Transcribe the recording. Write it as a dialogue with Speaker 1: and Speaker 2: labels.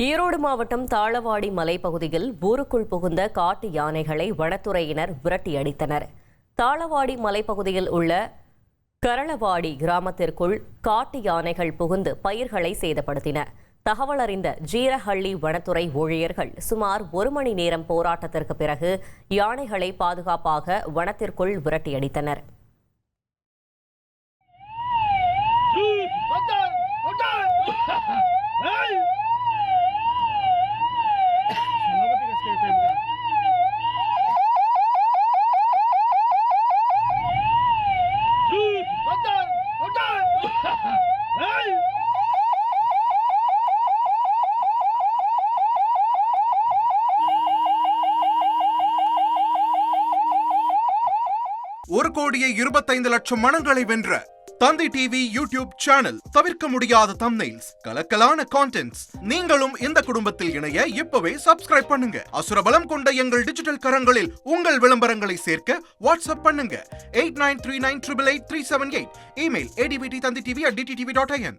Speaker 1: ஈரோடு மாவட்டம் தாளவாடி மலைப்பகுதியில் ஊருக்குள் புகுந்த காட்டு யானைகளை வனத்துறையினர் விரட்டியடித்தனர். தாளவாடி மலைப்பகுதியில் உள்ள கரளவாடி கிராமத்திற்குள் காட்டு யானைகள் புகுந்து பயிர்களை சேதப்படுத்தின. தகவல் அறிந்த ஜீரஹள்ளி வனத்துறை ஊழியர்கள் சுமார் 1 மணி நேரம் போராட்டத்திற்கு பிறகு யானைகளை பாதுகாப்பாக வனத்திற்குள் விரட்டியடித்தனர்.
Speaker 2: ஒரு கோடியே 25 லட்சம் மனங்களை வென்ற தந்தி டிவி யூடியூப் சேனல். தவிர்க்க முடியாத தம்ப்நெயில்ஸ், கலக்கலான கான்டென்ட்ஸ். நீங்களும் இந்த குடும்பத்தில் இணைய இப்பவே சப்ஸ்கிரைப் பண்ணுங்க. அசுரபலம் கொண்ட எங்கள் டிஜிட்டல் கரங்களில் உங்கள் விளம்பரங்களை சேர்க்க வாட்ஸ்அப் பண்ணுங்க. 8939888378. Email advttanditv@dttv.in.